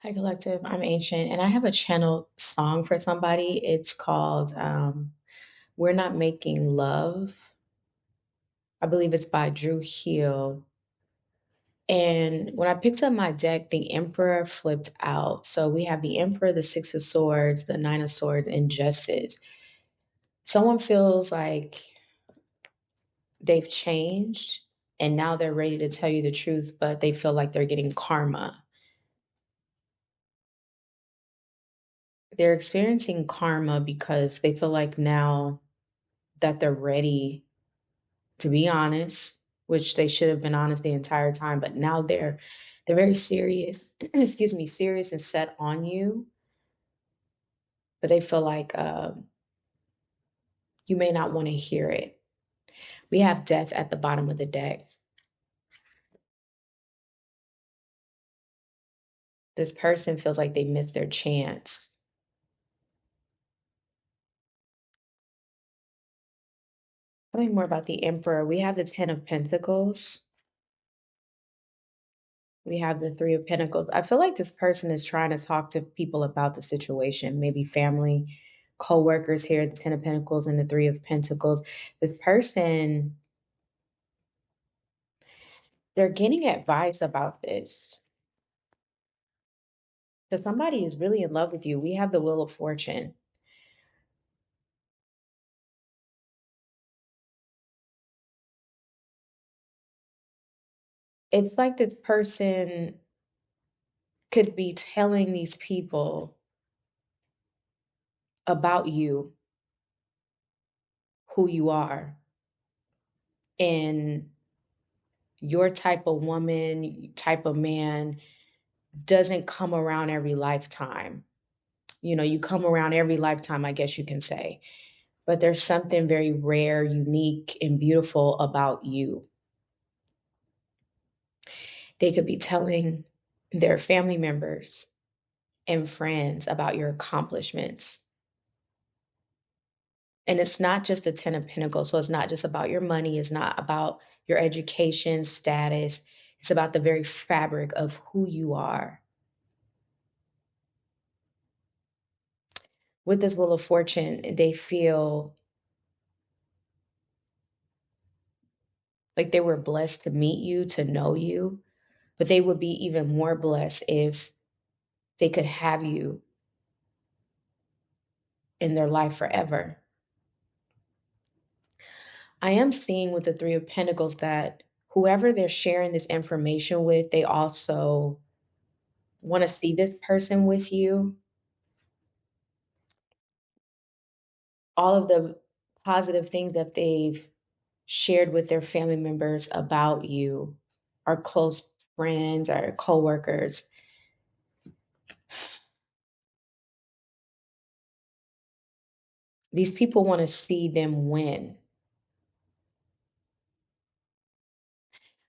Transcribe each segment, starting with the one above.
Hi, Collective. I'm Ancient, and I have a channel song for somebody. It's called We're Not Making Love. I believe it's by Drew Hill. And when I picked up my deck, the Emperor flipped out. So we have the Emperor, the Six of Swords, the Nine of Swords, and Justice. Someone feels like they've changed and now they're ready to tell you the truth, but they feel like they're getting karma. They're experiencing karma because they feel like now that they're ready to be honest, which they should have been honest the entire time, but now they're very serious, excuse me, serious and set on you, but they feel like you may not want to hear it. We have death at the bottom of the deck. This person feels like they missed their chance. Tell me more about the Emperor. We have the Ten of Pentacles. We have the Three of Pentacles. I feel like this person is trying to talk to people about the situation, maybe family, co-workers here, the Ten of Pentacles and the Three of Pentacles. This person, they're getting advice about this because somebody is really in love with you. We have the Wheel of Fortune. It's like this person could be telling these people about you, who you are, and your type of woman, type of man doesn't come around every lifetime. You know, you come around every lifetime, I guess you can say. But there's something very rare, unique, and beautiful about you. They could be telling their family members and friends about your accomplishments. And it's not just the Ten of Pentacles. So it's not just about your money, it's not about your education status. It's about the very fabric of who you are. With this Wheel of Fortune, they feel like they were blessed to meet you, to know you, but they would be even more blessed if they could have you in their life forever. I am seeing with the Three of Pentacles that whoever they're sharing this information with, they also want to see this person with you. All of the positive things that they've shared with their family members about you, our close friends, our coworkers. These people want to see them win.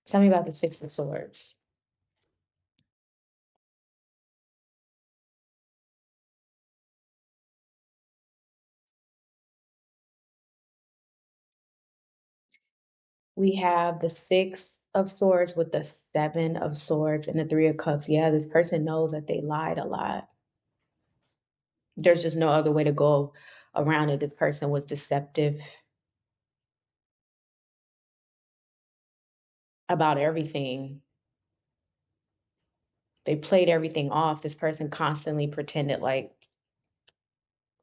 Tell me about the Six of Swords. We have the Six of Swords with the Seven of Swords and the Three of Cups. Yeah, this person knows that they lied a lot. There's just no other way to go around it. This person was deceptive about everything. They played everything off. This person constantly pretended like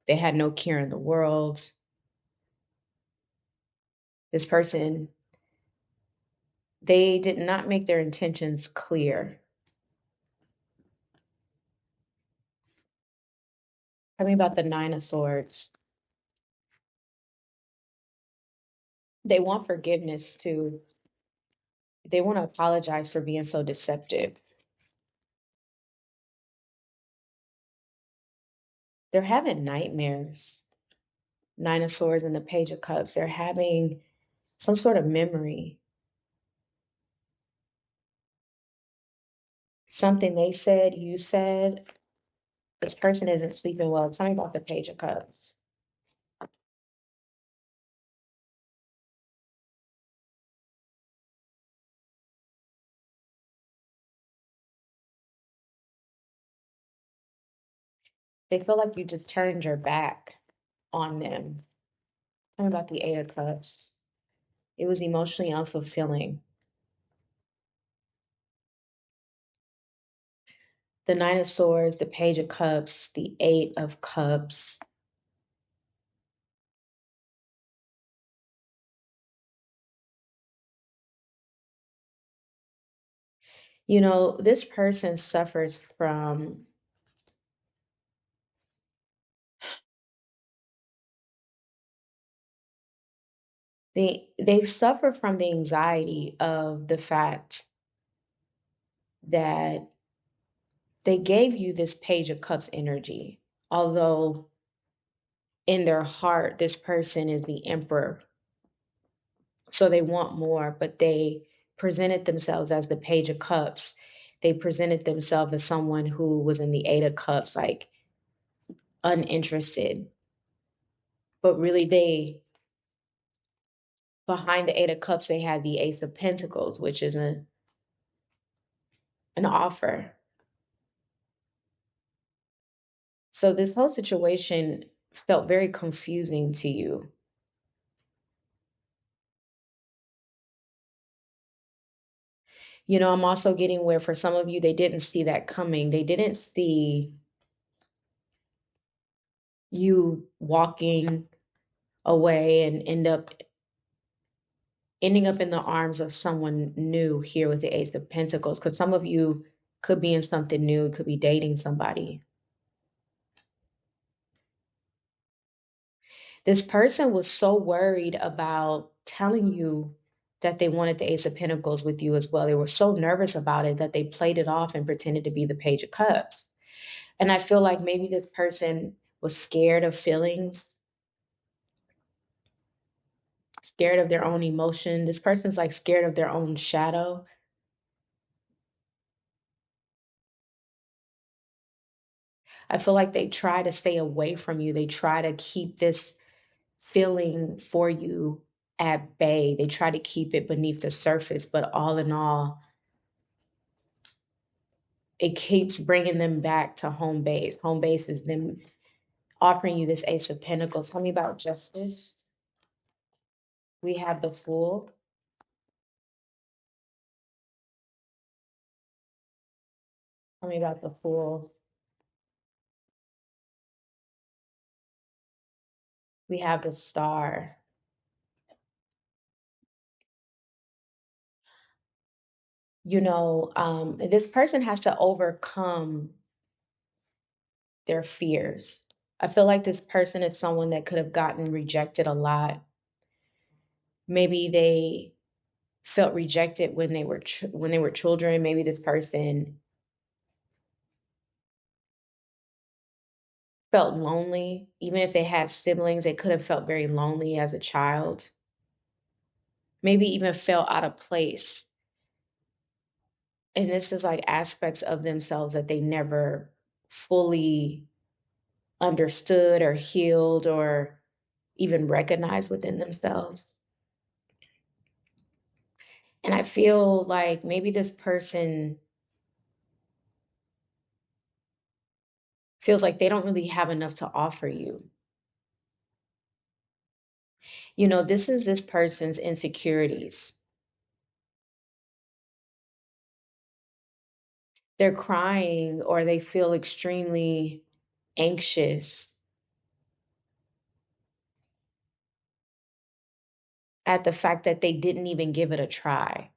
they had no care in the world. This person, they did not make their intentions clear. Tell me about the Nine of Swords. They want forgiveness too. They want to apologize for being so deceptive. They're having nightmares. Nine of Swords and the Page of Cups. They're having some sort of memory. Something they said, you said. This person isn't sleeping well. Tell me about the Page of Cups. They feel like you just turned your back on them. Tell me about the Eight of Cups. It was emotionally unfulfilling. The Nine of Swords, the Page of Cups, the Eight of Cups. You know, this person suffers from they suffer from the anxiety of the fact that they gave you this Page of Cups energy. Although in their heart, this person is the emperor. So they want more, but they presented themselves as the Page of Cups. They presented themselves as someone who was in the Eight of Cups, like uninterested. But really, behind the Eight of Cups, they had the Ace of Pentacles, which is an offer. So this whole situation felt very confusing to you. You know, I'm also getting where for some of you, they didn't see that coming. They didn't see you walking away and ending up in the arms of someone new here with the Ace of Pentacles. Because some of you could be in something new, could be dating somebody. This person was so worried about telling you that they wanted the Ace of Pentacles with you as well. They were so nervous about it that they played it off and pretended to be the Page of Cups. And I feel like maybe this person was scared of feelings, scared of their own emotion. This person's like scared of their own shadow. I feel like they try to stay away from you. They try to keep this feeling for you at bay. They try to keep it beneath the surface, but all in all, it keeps bringing them back to home base. Home base is them offering you this Ace of Pentacles. Tell me about justice. We have the Fool. Tell me about the Fool. We have the Star. You know, this person has to overcome their fears. I feel like this person is someone that could have gotten rejected a lot. Maybe they felt rejected when they were when they were children. Maybe this person felt lonely. Even if they had siblings, they could have felt very lonely as a child. Maybe even felt out of place. And this is like aspects of themselves that they never fully understood or healed or even recognized within themselves. And I feel like maybe this person feels like they don't really have enough to offer you. You know, this is this person's insecurities. They're crying or they feel extremely anxious at the fact that they didn't even give it a try.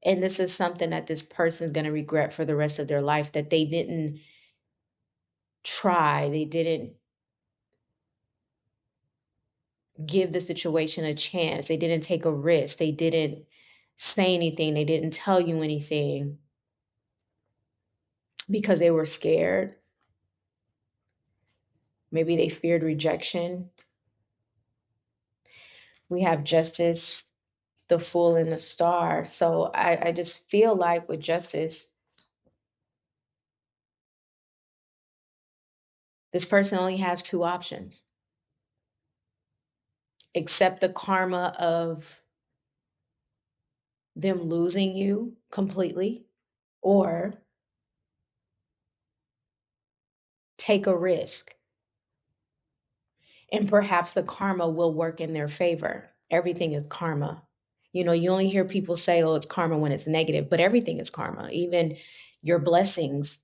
And this is something that this person's going to regret for the rest of their life, that they didn't try, they didn't give the situation a chance, they didn't take a risk, they didn't say anything, they didn't tell you anything because they were scared. Maybe they feared rejection. We have justice, the Fool, and the Star. So I just feel like with justice, this person only has two options: accept the karma of them losing you completely, or take a risk, and perhaps the karma will work in their favor. Everything is karma. You only hear people say, oh, it's karma when it's negative, but everything is karma. Even your blessings,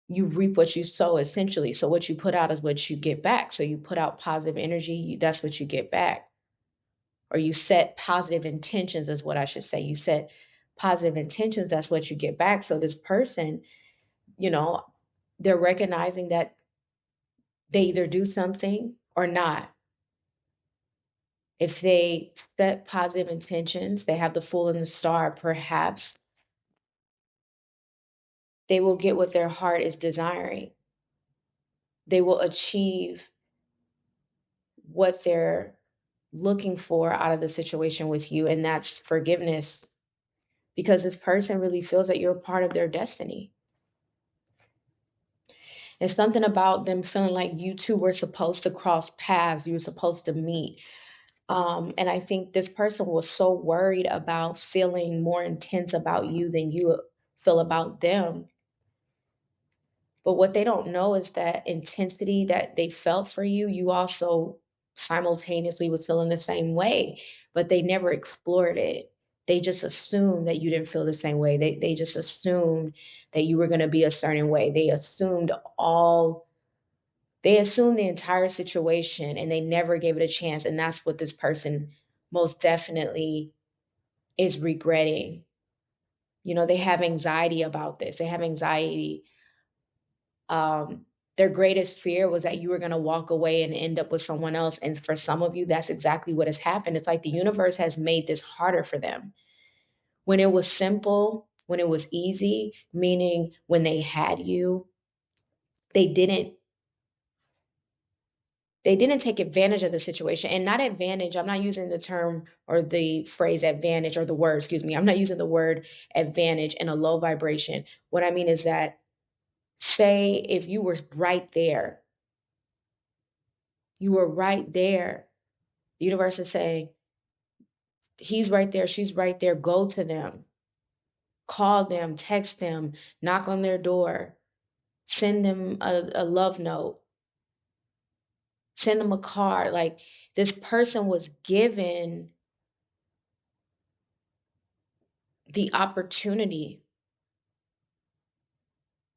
you reap what you sow essentially. So what you put out is what you get back. So you put out positive energy, that's what you get back. Or you set positive intentions, is what I should say. You set positive intentions, that's what you get back. So this person, you know, they're recognizing that they either do something or not. If they set positive intentions, they have the Fool and the Star, perhaps they will get what their heart is desiring. They will achieve what they're looking for out of the situation with you, and that's forgiveness, because this person really feels that you're a part of their destiny. It's something about them feeling like you two were supposed to cross paths, you were supposed to meet. And I think this person was so worried about feeling more intense about you than you feel about them. But what they don't know is that intensity that they felt for you, you also simultaneously was feeling the same way, but they never explored it. They just assumed that you didn't feel the same way. They just assumed that you were going to be a certain way. They assumed the entire situation, and they never gave it a chance. And that's what this person most definitely is regretting. They have anxiety about this. They have anxiety. Their greatest fear was that you were going to walk away and end up with someone else. And for some of you, that's exactly what has happened. It's like the universe has made this harder for them. When it was simple, when it was easy, meaning when they had you, they didn't they didn't take advantage of the situation. And not advantage, I'm not using the term or the phrase advantage, or the word, excuse me, I'm not using the word advantage in a low vibration. What I mean is that, say if you were right there, you were right there, the universe is saying, he's right there, she's right there, go to them, call them, text them, knock on their door, send them a love note, send them a card. Like, this person was given the opportunity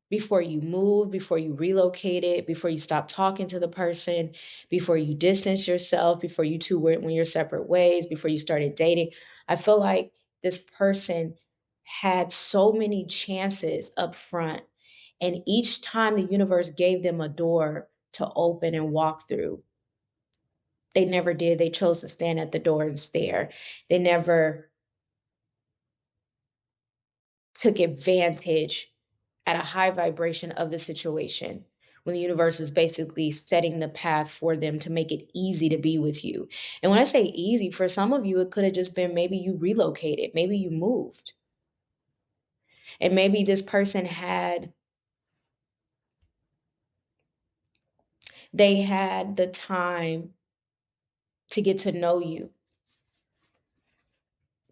before you move, before you relocated, before you stop talking to the person, before you distance yourself, before you two went your separate ways, before you started dating. I feel like this person had so many chances up front, and each time the universe gave them a door to open and walk through, they never did. They chose to stand at the door and stare. They never took advantage at a high vibration of the situation, when the universe was basically setting the path for them to make it easy to be with you. And when I say easy, for some of you, it could have just been maybe you relocated, maybe you moved, and maybe this person they had the time to get to know you,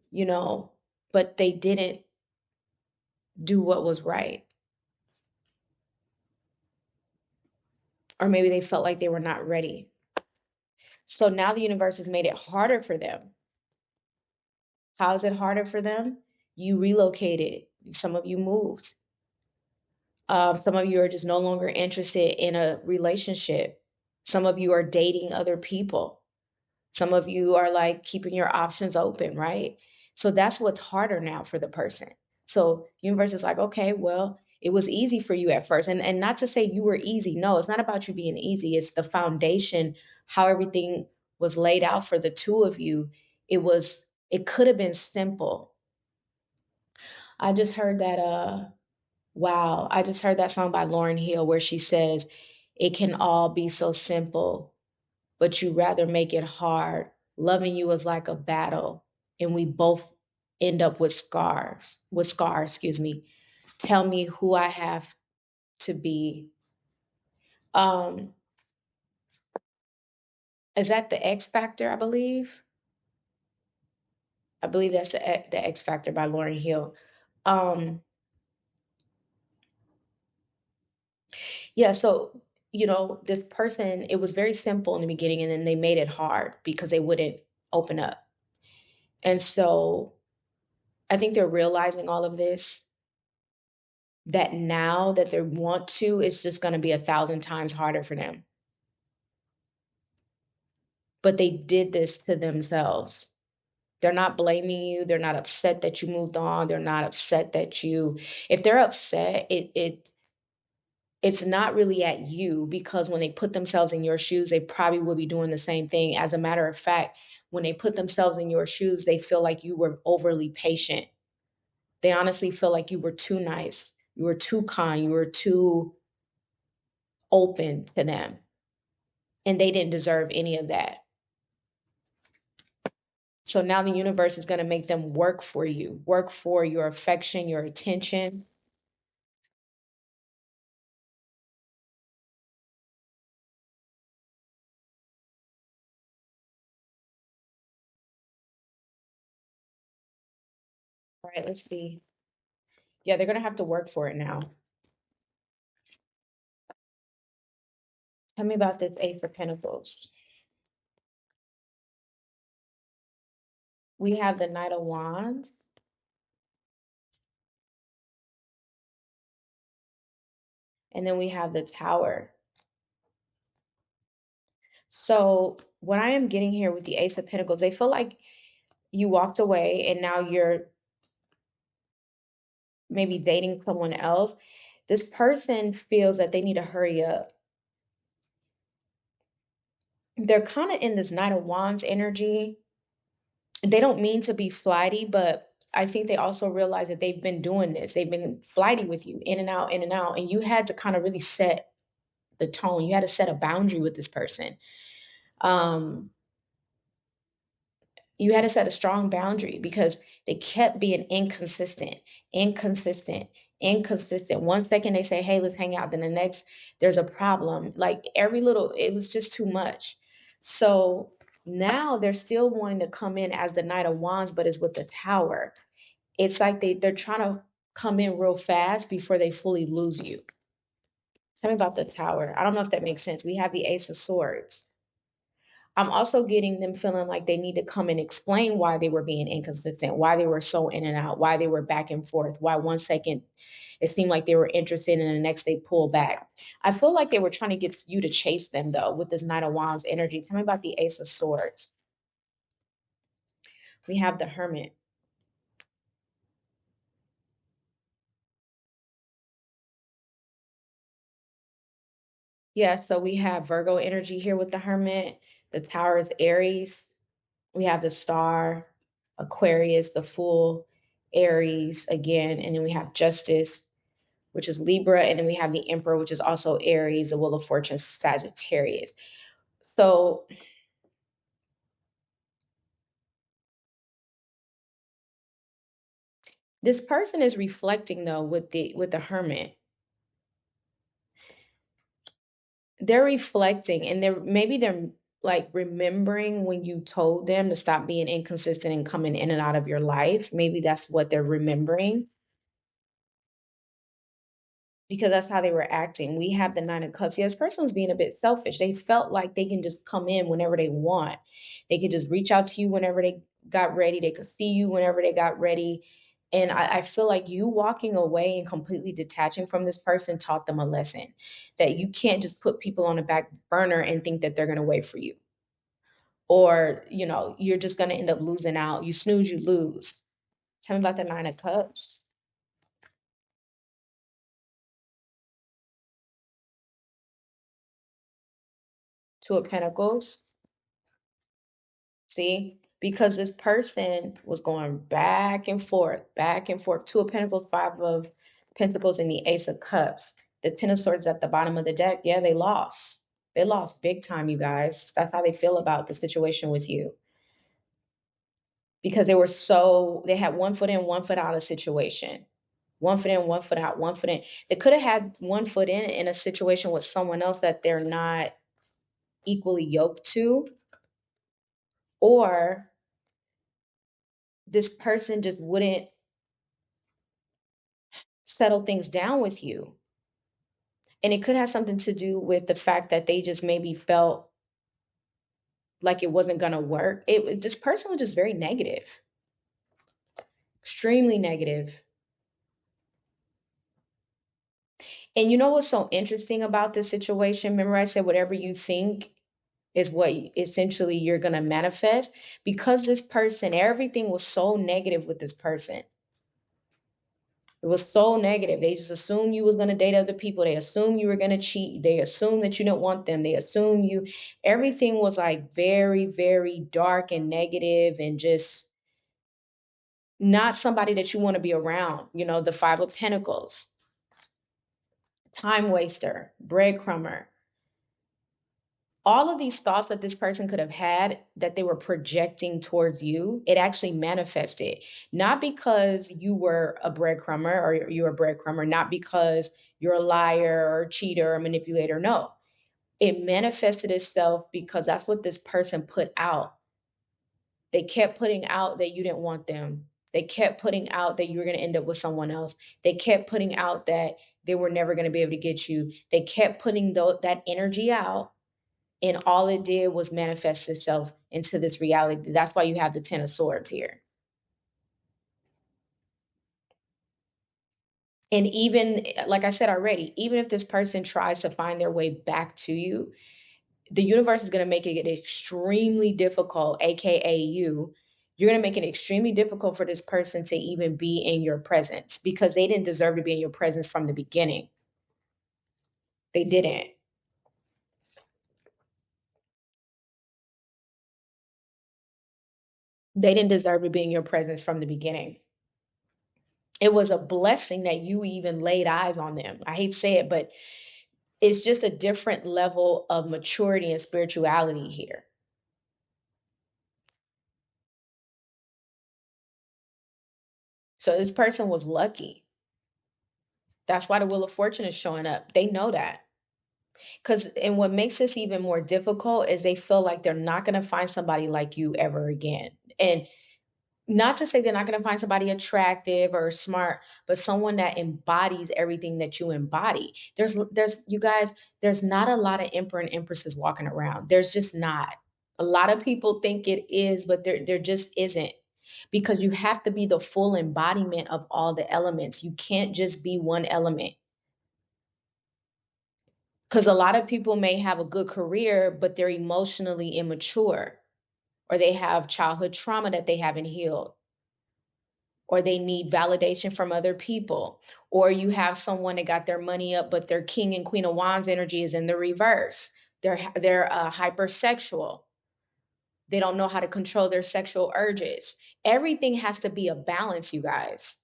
you know, but they didn't do what was right. Or maybe they felt like they were not ready. So now the universe has made it harder for them. How is it harder for them? You relocated. Some of you moved. Some of you are just no longer interested in a relationship. Some of you are dating other people. Some of you are like keeping your options open, right? So that's what's harder now for the person. So universe is like, okay, well, it was easy for you at first. And not to say you were easy. No, it's not about you being easy. It's the foundation, how everything was laid out for the two of you. It could have been simple. I just heard that wow, I just heard that song by Lauryn Hill where she says, it can all be so simple, but you rather make it hard. Loving you is like a battle, and we both end up with scars, excuse me. Tell me who I have to be. Um, is that the X Factor, I believe? I believe that's the X Factor by Lauryn Hill. Um, Yeah, so, this person, it was very simple in the beginning, and then they made it hard because they wouldn't open up. And so I think they're realizing all of this, that now that they want to, it's just gonna be 1,000 times harder for them. But they did this to themselves. They're not blaming you, they're not upset that you moved on, they're not upset that you if they're upset, it's not really at you, because when they put themselves in your shoes, they probably will be doing the same thing. As a matter of fact, when they put themselves in your shoes, they feel like you were overly patient. They honestly feel like you were too nice, you were too kind, you were too open to them, and they didn't deserve any of that. So now the universe is going to make them work for you, work for your affection, your attention. All right, let's see. Yeah, they're going to have to work for it now. Tell me about this Ace of Pentacles. We have the Knight of Wands, and then we have the Tower. So, what I am getting here with the Ace of Pentacles, they feel like you walked away and now you're maybe dating someone else. This person feels that they need to hurry up. They're kind of in this Knight of Wands energy. They don't mean to be flighty, but I think they also realize that they've been doing this. They've been flighty with you, in and out. And you had to kind of really set the tone. You had to set a boundary with this person. Um, you had to set a strong boundary because they kept being inconsistent, inconsistent. One second they say, hey, let's hang out. Then the next, there's a problem. Like every little, it was just too much. So now they're still wanting to come in as the Knight of Wands, but it's with the Tower. It's like they're trying to come in real fast before they fully lose you. Tell me about the Tower. I don't know if that makes sense. We have the Ace of Swords. I'm also getting them feeling like they need to come and explain why they were being inconsistent, why they were so in and out, why they were back and forth, why one second it seemed like they were interested and the next they pull back. I feel like they were trying to get you to chase them though with this Knight of Wands energy. Tell me about the Ace of Swords. We have the Hermit. Yeah, so we have Virgo energy here with the Hermit. The Tower is Aries. We have the Star, Aquarius, the Fool, Aries again, and then we have Justice, which is Libra, and then we have the Emperor, which is also Aries, the Wheel of Fortune, Sagittarius. So this person is reflecting though with the Hermit. They're reflecting, and they're like remembering when you told them to stop being inconsistent and coming in and out of your life. Maybe that's what they're remembering, because that's how they were acting. We have the Nine of Cups. Yeah, this person was being a bit selfish. They felt like they can just come in whenever they want. They could just reach out to you whenever they got ready. They could see you whenever they got ready. And I feel like you walking away and completely detaching from this person taught them a lesson, that you can't just put people on the back burner and think that they're going to wait for you. Or, you're just going to end up losing out. You snooze, you lose. Tell me about the Nine of Cups. Two of Pentacles. See, because this person was going back and forth, back and forth. Two of Pentacles, Five of Pentacles, and the Ace of Cups. The Ten of Swords at the bottom of the deck. Yeah, they lost. They lost big time, you guys. That's how they feel about the situation with you. Because they had one foot in, one foot out of situation. One foot in, one foot out, one foot in. They could have had one foot in a situation with someone else that they're not equally yoked to, or this person just wouldn't settle things down with you. And it could have something to do with the fact that they just maybe felt like it wasn't going to work. This person was just very negative, extremely negative. And you know what's so interesting about this situation? Remember, I said whatever you think is what essentially you're going to manifest. Because this person, everything was so negative with this person. It was so negative. They just assumed you was going to date other people. They assumed you were going to cheat. They assumed that you didn't want them. They assumed you, everything was like very, very dark and negative and just not somebody that you want to be around. You know, the Five of Pentacles, time waster, breadcrumber. All of these thoughts that this person could have had that they were projecting towards you, it actually manifested. Not because you were a breadcrumber or you're a breadcrumber, not because you're a liar or a cheater or manipulator. No, it manifested itself because that's what this person put out. They kept putting out that you didn't want them. They kept putting out that you were going to end up with someone else. They kept putting out that they were never going to be able to get you. They kept putting that energy out, and all it did was manifest itself into this reality. That's why you have the Ten of Swords here. And even, like I said already, even if this person tries to find their way back to you, the universe is going to make it extremely difficult, AKA you. You're going to make it extremely difficult for this person to even be in your presence because they didn't deserve to be in your presence from the beginning. They didn't. They didn't deserve to be in your presence from the beginning. It was a blessing that you even laid eyes on them. I hate to say it, but it's just a different level of maturity and spirituality here. So this person was lucky. That's why the Wheel of Fortune is showing up. They know that. And what makes this even more difficult is they feel like they're not going to find somebody like you ever again. And not to say they're not going to find somebody attractive or smart, but someone that embodies everything that you embody. You guys, there's not a lot of emperor and empresses walking around. There's just not. A lot of people think it is, but there just isn't. Because you have to be the full embodiment of all the elements. You can't just be one element. Because a lot of people may have a good career, but they're emotionally immature, or they have childhood trauma that they haven't healed, or they need validation from other people, or you have someone that got their money up, but their King and Queen of Wands energy is in the reverse. They're hypersexual. They don't know how to control their sexual urges. Everything has to be a balance, you guys.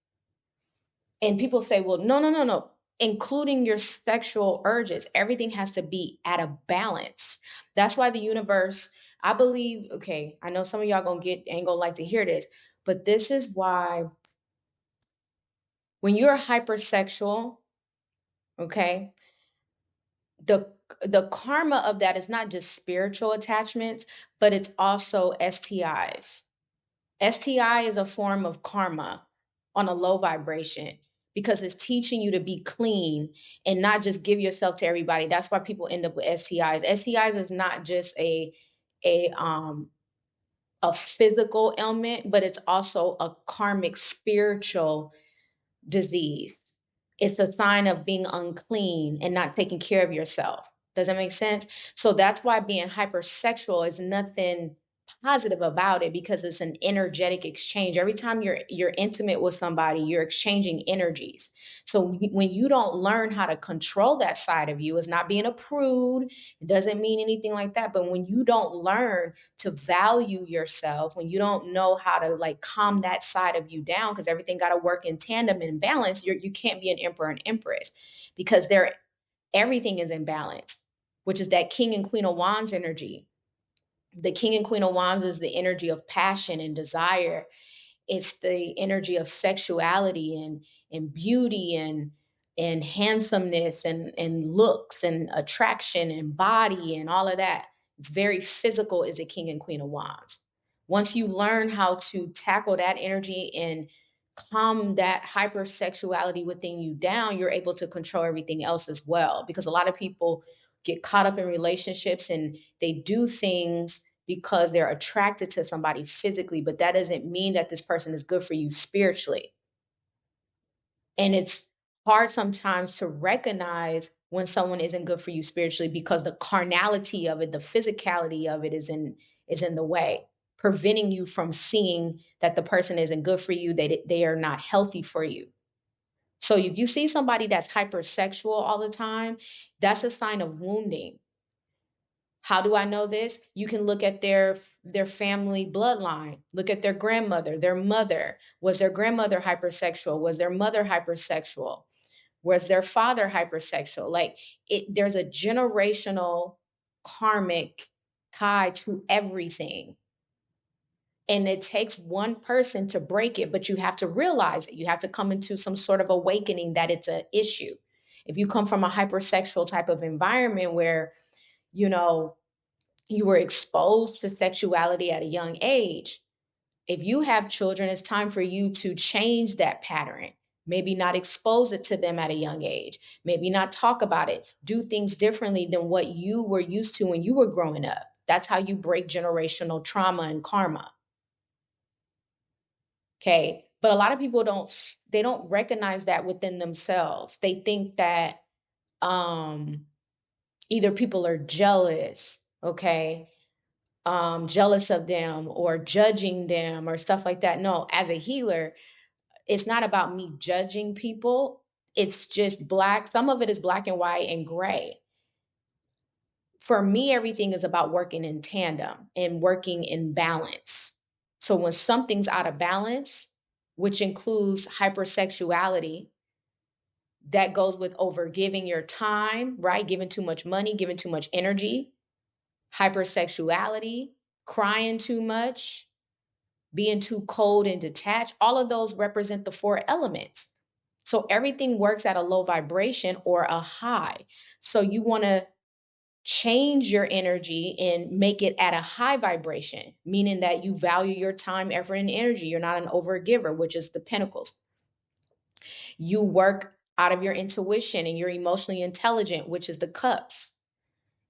And people say, well, no, no, no, no. Including your sexual urges, everything has to be at a balance. That's why the universe, I believe, okay, I know some of y'all ain't gonna like to hear this, but this is why when you're hypersexual, okay, the the karma of that is not just spiritual attachments, but it's also STIs. STI is a form of karma on a low vibration because it's teaching you to be clean and not just give yourself to everybody. That's why people end up with STIs. STIs is not just a um a physical ailment, but it's also a karmic spiritual disease. It's a sign of being unclean and not taking care of yourself. Does that make sense? So that's why being hypersexual is nothing positive about it because it's an energetic exchange. Every time you're intimate with somebody, you're exchanging energies. So when you don't learn how to control that side of you, it's not being a prude. It doesn't mean anything like that. But when you don't learn to value yourself, when you don't know how to like calm that side of you down, because everything got to work in tandem and balance, you can't be an emperor and empress because everything is in balance, which is that King and Queen of Wands energy. The King and Queen of Wands is the energy of passion and desire. It's the energy of sexuality and beauty and handsomeness and looks and attraction and body and all of that. It's very physical is the King and Queen of Wands. Once you learn how to tackle that energy and calm that hypersexuality within you down, you're able to control everything else as well. Because a lot of people get caught up in relationships and they do things because they're attracted to somebody physically, but that doesn't mean that this person is good for you spiritually. And it's hard sometimes to recognize when someone isn't good for you spiritually because the carnality of it, the physicality of it is in the way, preventing you from seeing that the person isn't good for you, they are not healthy for you. So if you see somebody that's hypersexual all the time, that's a sign of wounding. How do I know this? You can look at their family bloodline. Look at their grandmother, their mother. Was their grandmother hypersexual? Was their mother hypersexual? Was their father hypersexual? Like there's a generational karmic tie to everything. And it takes one person to break it, but you have to realize it. You have to come into some sort of awakening that it's an issue. If you come from a hypersexual type of environment where, you know, you were exposed to sexuality at a young age, if you have children, it's time for you to change that pattern. Maybe not expose it to them at a young age. Maybe not talk about it. Do things differently than what you were used to when you were growing up. That's how you break generational trauma and karma. Okay. But a lot of people don't recognize that within themselves. They think that um either people are jealous, okay, jealous of them or judging them or stuff like that. No, as a healer, it's not about me judging people. It's just black. Some of it is black and white and gray. For me, everything is about working in tandem and working in balance. So when something's out of balance, which includes hypersexuality, that goes with over giving your time, right? Giving too much money, giving too much energy, hypersexuality, crying too much, being too cold and detached, all of those represent the four elements. So everything works at a low vibration or a high. So you want to change your energy and make it at a high vibration, meaning that you value your time, effort, and energy. You're not an overgiver, which is the pentacles. You work out of your intuition and you're emotionally intelligent, which is the cups.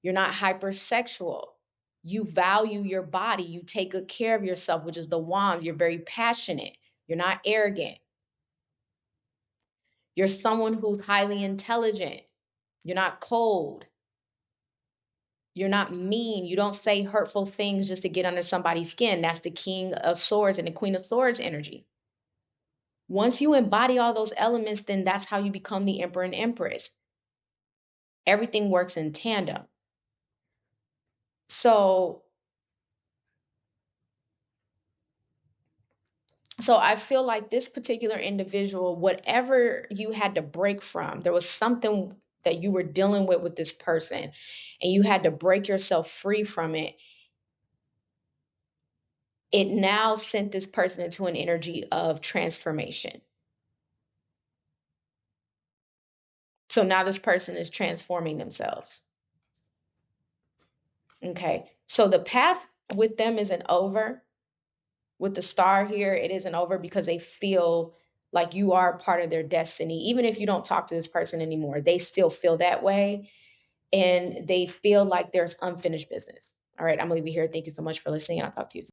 You're not hypersexual. You value your body. You take good care of yourself, which is the wands. You're very passionate. You're not arrogant. You're someone who's highly intelligent. You're not cold. You're not mean. You don't say hurtful things just to get under somebody's skin. That's the King of Swords and the Queen of Swords energy. Once you embody all those elements, then that's how you become the Emperor and Empress. Everything works in tandem. So I feel like this particular individual, whatever you had to break from, there was something that you were dealing with this person, and you had to break yourself free from it. It now sent this person into an energy of transformation. So now this person is transforming themselves. Okay. So the path with them isn't over. With the star here, it isn't over because they feel like you are part of their destiny. Even if you don't talk to this person anymore, they still feel that way. And they feel like there's unfinished business. All right. I'm going to leave you here. Thank you so much for listening. I'll talk to you soon.